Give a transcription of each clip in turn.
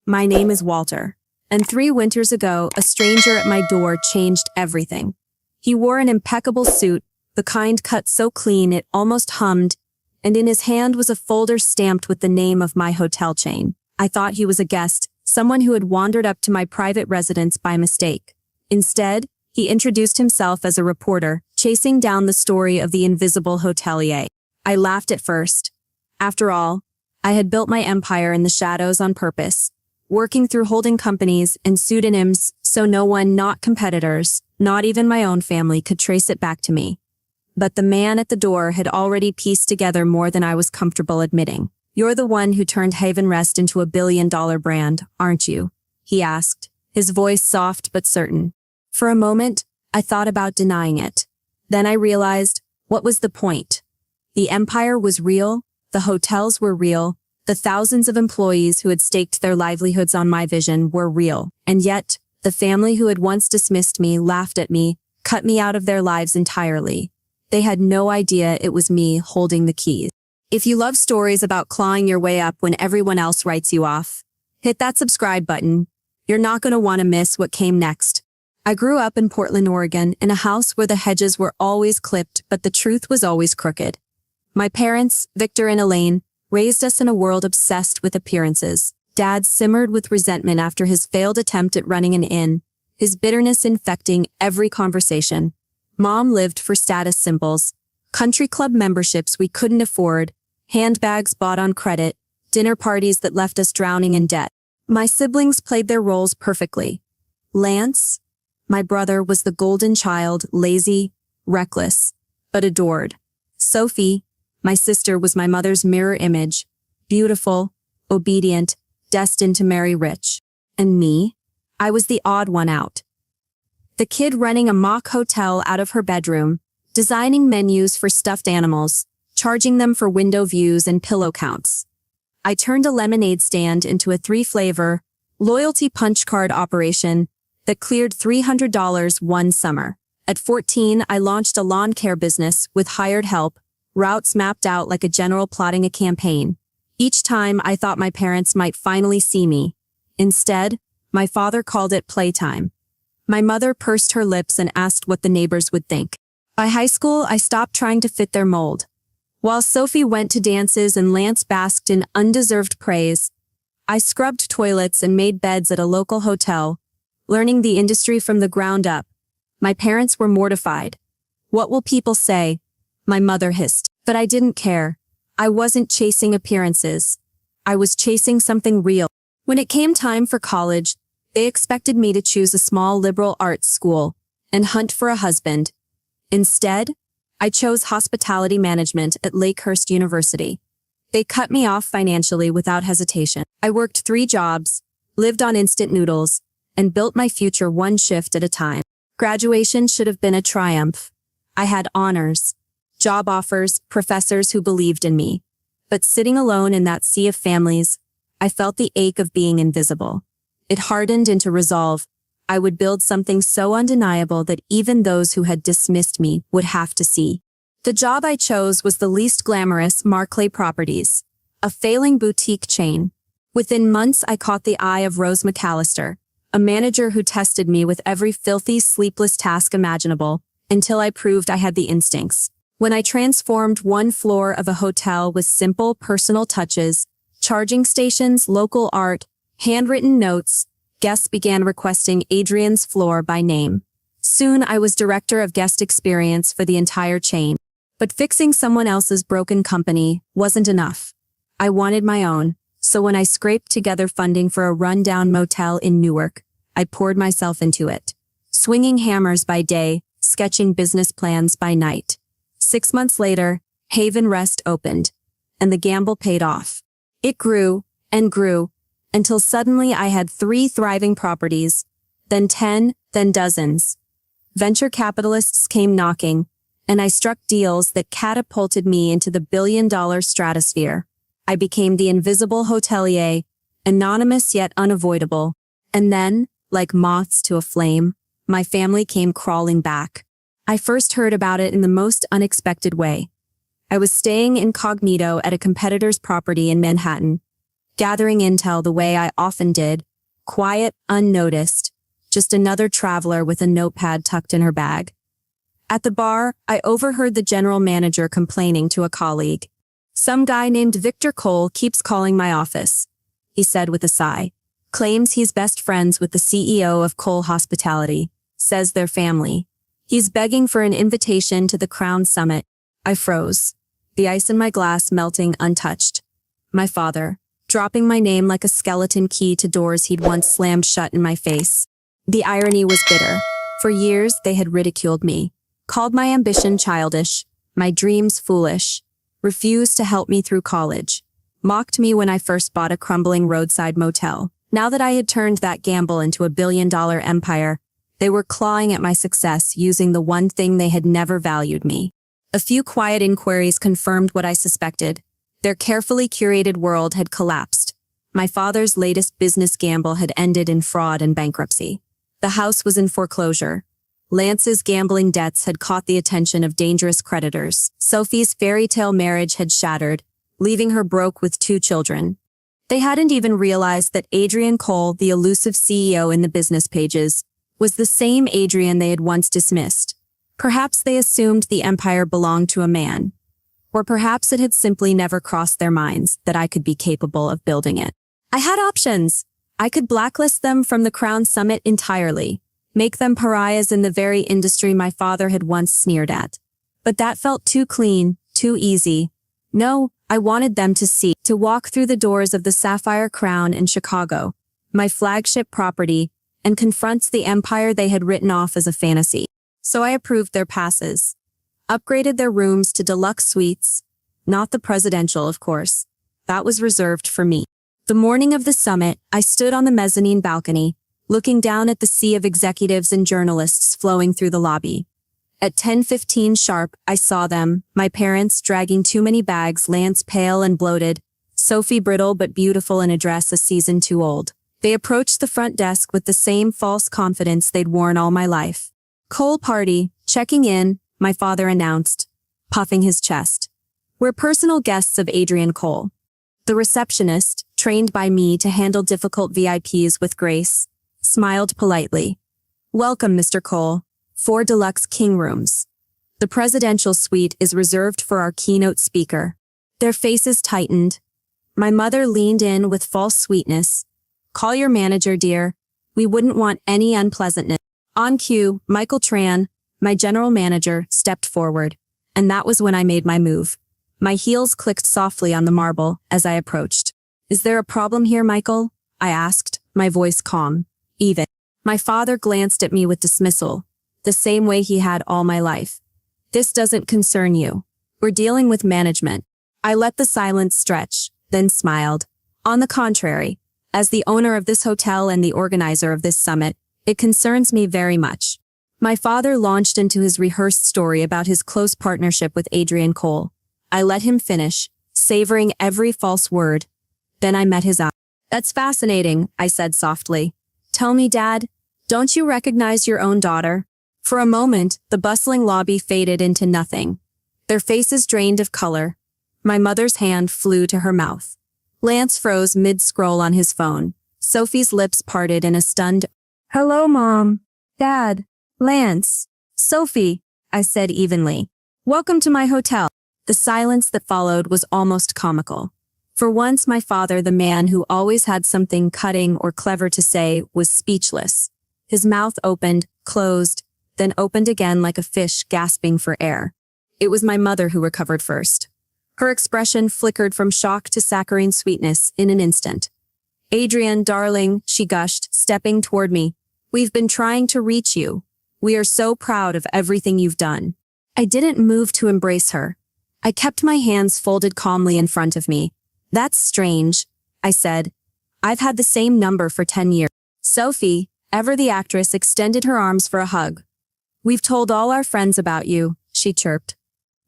My name is Walter. And 3 winters ago, a stranger at my door changed everything. He wore an impeccable suit, the kind cut so clean it almost hummed, and in his hand was a folder stamped with the name of my hotel chain. I thought he was a guest, someone who had wandered up to my private residence by mistake. Instead, he introduced himself as a reporter, chasing down the story of the invisible hotelier. I laughed at first. After all, I had built my empire in the shadows on purpose, working through holding companies and pseudonyms so no one, not competitors, not even my own family, could trace it back to me. But the man at the door had already pieced together more than I was comfortable admitting. "You're the one who turned Haven Rest into a billion-dollar brand, aren't you?" he asked, his voice soft but certain. For a moment, I thought about denying it. Then I realized, what was the point? The empire was real, the hotels were real, the thousands of employees who had staked their livelihoods on my vision were real, and yet, the family who had once dismissed me, laughed at me, cut me out of their lives entirely. They had no idea it was me holding the keys. If you love stories about clawing your way up when everyone else writes you off, hit that subscribe button. You're not going to want to miss what came next. I grew up in Portland, Oregon, in a house where the hedges were always clipped, but the truth was always crooked. My parents, Victor and Elaine, raised us in a world obsessed with appearances. Dad simmered with resentment after his failed attempt at running an inn, his bitterness infecting every conversation. Mom lived for status symbols, country club memberships we couldn't afford, handbags bought on credit, dinner parties that left us drowning in debt. My siblings played their roles perfectly. Lance, my brother, was the golden child, lazy, reckless, but adored. Sophie, my sister, was my mother's mirror image, beautiful, obedient, destined to marry rich. And me? I was the odd one out. The kid running a mock hotel out of her bedroom, designing menus for stuffed animals, charging them for window views and pillow counts. I turned a lemonade stand into a 3-flavor, loyalty punch card operation that cleared $300 one summer. At 14, I launched a lawn care business with hired help, routes mapped out like a general plotting a campaign. Each time I thought my parents might finally see me. Instead, my father called it playtime. My mother pursed her lips and asked what the neighbors would think. By high school, I stopped trying to fit their mold. While Sophie went to dances and Lance basked in undeserved praise, I scrubbed toilets and made beds at a local hotel, learning the industry from the ground up. My parents were mortified. "What will people say?" my mother hissed. But I didn't care. I wasn't chasing appearances. I was chasing something real. When it came time for college, they expected me to choose a small liberal arts school and hunt for a husband. Instead, I chose hospitality management at Lakehurst University. They cut me off financially without hesitation. I worked 3 jobs, lived on instant noodles, and built my future one shift at a time. Graduation should have been a triumph. I had honors, job offers, professors who believed in me. But sitting alone in that sea of families, I felt the ache of being invisible. It hardened into resolve. I would build something so undeniable that even those who had dismissed me would have to see. The job I chose was the least glamorous, Markley Properties, a failing boutique chain. Within months, I caught the eye of Rose McAllister, a manager who tested me with every filthy, sleepless task imaginable, until I proved I had the instincts. When I transformed one floor of a hotel with simple, personal touches, charging stations, local art, handwritten notes, guests began requesting Adrian's floor by name. Soon I was director of guest experience for the entire chain. But fixing someone else's broken company wasn't enough. I wanted my own, so when I scraped together funding for a rundown motel in Newark, I poured myself into it. Swinging hammers by day, sketching business plans by night. 6 months later, Haven Rest opened, and the gamble paid off. It grew and grew, until suddenly I had 3 thriving properties, then 10, then dozens. Venture capitalists came knocking, and I struck deals that catapulted me into the billion-dollar stratosphere. I became the invisible hotelier, anonymous yet unavoidable. And then, like moths to a flame, my family came crawling back. I first heard about it in the most unexpected way. I was staying incognito at a competitor's property in Manhattan. gathering intel the way I often did, quiet, unnoticed, just another traveler with a notepad tucked in her bag. At the bar, I overheard the general manager complaining to a colleague. "Some guy named Victor Cole keeps calling my office," he said with a sigh. "Claims he's best friends with the CEO of Cole Hospitality, says they're family. He's begging for an invitation to the Crown Summit." I froze, the ice in my glass melting untouched. My father, dropping my name like a skeleton key to doors he'd once slammed shut in my face. The irony was bitter. For years, they had ridiculed me, called my ambition childish, my dreams foolish, refused to help me through college, mocked me when I first bought a crumbling roadside motel. Now that I had turned that gamble into a billion-dollar empire, they were clawing at my success using the one thing they had never valued me. A few quiet inquiries confirmed what I suspected. Their carefully curated world had collapsed. My father's latest business gamble had ended in fraud and bankruptcy. The house was in foreclosure. Lance's gambling debts had caught the attention of dangerous creditors. Sophie's fairy tale marriage had shattered, leaving her broke with 2 children. They hadn't even realized that Adrian Cole, the elusive CEO in the business pages, was the same Adrian they had once dismissed. Perhaps they assumed the empire belonged to a man. Or perhaps it had simply never crossed their minds that I could be capable of building it. I had options. I could blacklist them from the Crown Summit entirely, make them pariahs in the very industry my father had once sneered at. But that felt too clean, too easy. No, I wanted them to walk through the doors of the Sapphire Crown in Chicago, my flagship property, and confront the empire they had written off as a fantasy. So I approved their passes, upgraded their rooms to deluxe suites, not the presidential, of course. That was reserved for me. The morning of the summit, I stood on the mezzanine balcony, looking down at the sea of executives and journalists flowing through the lobby. At 10:15 sharp, I saw them, my parents dragging too many bags, Lance pale and bloated, Sophie brittle but beautiful in a dress a season too old. They approached the front desk with the same false confidence they'd worn all my life. "Cole party, checking in," my father announced, puffing his chest. "We're personal guests of Adrian Cole." The receptionist, trained by me to handle difficult VIPs with grace, smiled politely. "Welcome, Mr. Cole. 4 deluxe king rooms. The presidential suite is reserved for our keynote speaker." Their faces tightened. My mother leaned in with false sweetness. "Call your manager, dear. We wouldn't want any unpleasantness." On cue, Michael Tran, my general manager, stepped forward, and that was when I made my move. My heels clicked softly on the marble as I approached. "Is there a problem here, Michael?" I asked, my voice calm, even. My father glanced at me with dismissal, the same way he had all my life. "This doesn't concern you. We're dealing with management." I let the silence stretch, then smiled. "On the contrary, as the owner of this hotel and the organizer of this summit, it concerns me very much." My father launched into his rehearsed story about his close partnership with Adrian Cole. I let him finish, savoring every false word. Then I met his eye. "That's fascinating," I said softly. "Tell me, Dad, don't you recognize your own daughter?" For a moment, the bustling lobby faded into nothing. Their faces drained of color. My mother's hand flew to her mouth. Lance froze mid-scroll on his phone. Sophie's lips parted in a stunned, "Hello, Mom. Dad. Lance. Sophie," I said evenly. "Welcome to my hotel." The silence that followed was almost comical. For once, my father, the man who always had something cutting or clever to say, was speechless. His mouth opened, closed, then opened again like a fish gasping for air. It was my mother who recovered first. Her expression flickered from shock to saccharine sweetness in an instant. "Adrian, darling," she gushed, stepping toward me. "We've been trying to reach you. We are so proud of everything you've done." I didn't move to embrace her. I kept my hands folded calmly in front of me. "That's strange," I said. "I've had the same number for 10 years. Sophie, ever the actress, extended her arms for a hug. "We've told all our friends about you," she chirped.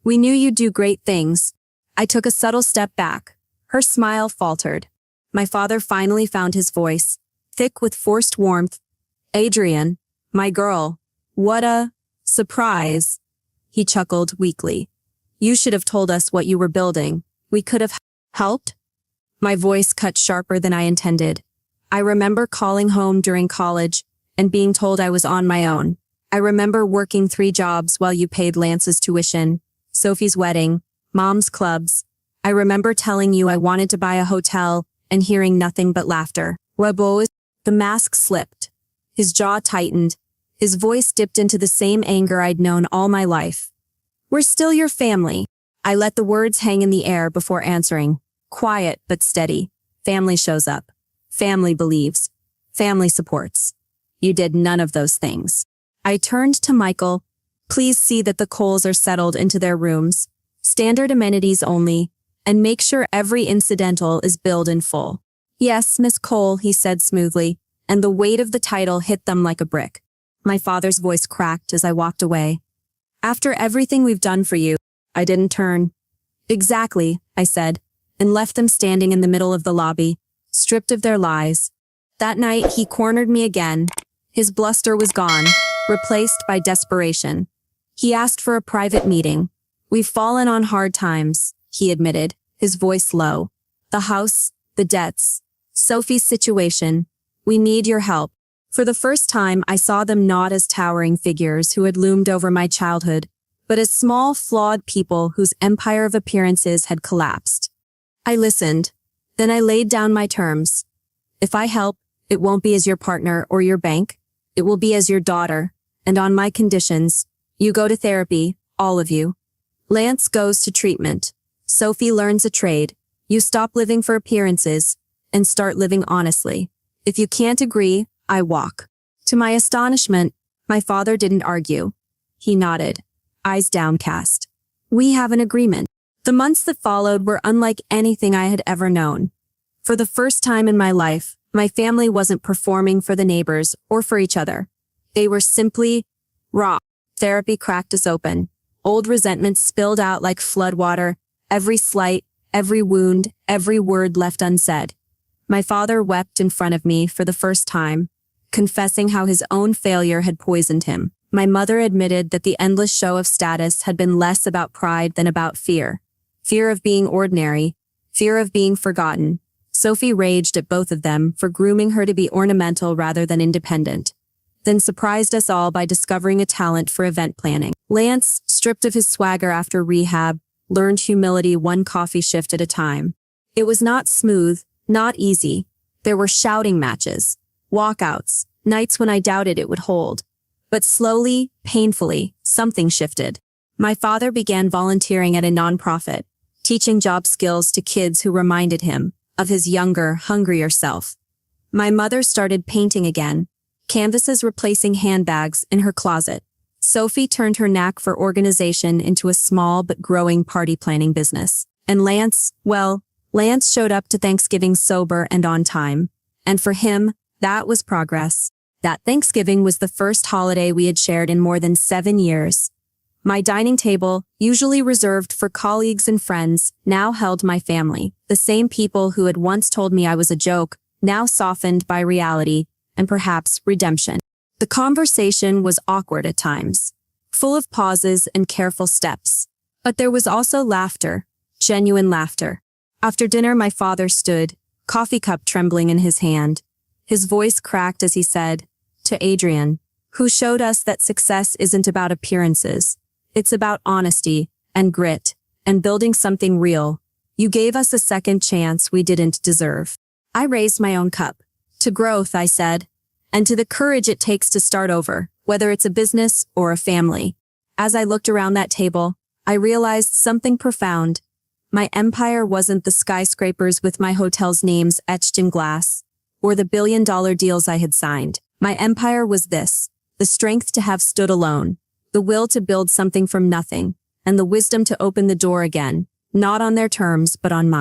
"We knew you'd do great things." I took a subtle step back. Her smile faltered. My father finally found his voice, thick with forced warmth. "Adrian, my girl, what a surprise." He chuckled weakly. "You should have told us what you were building. We could have helped." My voice cut sharper than I intended. I remember calling home during college and being told I was on my own. I remember working 3 jobs while you paid Lance's tuition, Sophie's wedding, Mom's clubs. I remember telling you I wanted to buy a hotel and hearing nothing but laughter. Webo, the mask slipped. His jaw tightened. His voice dipped into the same anger I'd known all my life. We're still your family. I let the words hang in the air before answering. Quiet but steady. Family shows up. Family believes. Family supports. You did none of those things. I turned to Michael. Please see that the Coles are settled into their rooms. Standard amenities only. And make sure every incidental is billed in full. Yes, Miss Cole, he said smoothly, and the weight of the title hit them like a brick. My father's voice cracked as I walked away. After everything we've done for you, I didn't turn. Exactly, I said, and left them standing in the middle of the lobby, stripped of their lies. That night, he cornered me again. His bluster was gone, replaced by desperation. He asked for a private meeting. We've fallen on hard times, he admitted, his voice low. The house, the debts, Sophie's situation. We need your help. For the first time, I saw them not as towering figures who had loomed over my childhood, but as small, flawed people whose empire of appearances had collapsed. I listened. Then I laid down my terms. If I help, it won't be as your partner or your bank. It will be as your daughter, and on my conditions. You go to therapy, all of you. Lance goes to treatment. Sophie learns a trade. You stop living for appearances and start living honestly. If you can't agree, I walk. To my astonishment, my father didn't argue. He nodded, eyes downcast. We have an agreement. The months that followed were unlike anything I had ever known. For the first time in my life, my family wasn't performing for the neighbors or for each other. They were simply raw. Therapy cracked us open. Old resentments spilled out like floodwater, every slight, every wound, every word left unsaid. My father wept in front of me for the first time, confessing how his own failure had poisoned him. My mother admitted that the endless show of status had been less about pride than about fear. Fear of being ordinary, fear of being forgotten. Sophie raged at both of them for grooming her to be ornamental rather than independent, then surprised us all by discovering a talent for event planning. Lance, stripped of his swagger after rehab, learned humility one coffee shift at a time. It was not smooth, not easy. There were shouting matches, walkouts, nights when I doubted it would hold. But slowly, painfully, something shifted. My father began volunteering at a nonprofit, teaching job skills to kids who reminded him of his younger, hungrier self. My mother started painting again, canvases replacing handbags in her closet. Sophie turned her knack for organization into a small but growing party planning business. And Lance, well, Lance showed up to Thanksgiving sober and on time. And for him, that was progress. That Thanksgiving was the first holiday we had shared in more than 7 years. My dining table, usually reserved for colleagues and friends, now held my family. The same people who had once told me I was a joke, now softened by reality and perhaps redemption. The conversation was awkward at times, full of pauses and careful steps. But there was also laughter, genuine laughter. After dinner, my father stood, coffee cup trembling in his hand. His voice cracked as he said, to Adrian, who showed us that success isn't about appearances. It's about honesty and grit and building something real. You gave us a second chance we didn't deserve. I raised my own cup. To growth, I said, and to the courage it takes to start over, whether it's a business or a family. As I looked around that table, I realized something profound. My empire wasn't the skyscrapers with my hotel's names etched in glass, or the billion-dollar deals I had signed. My empire was this, the strength to have stood alone, the will to build something from nothing, and the wisdom to open the door again, not on their terms but on mine.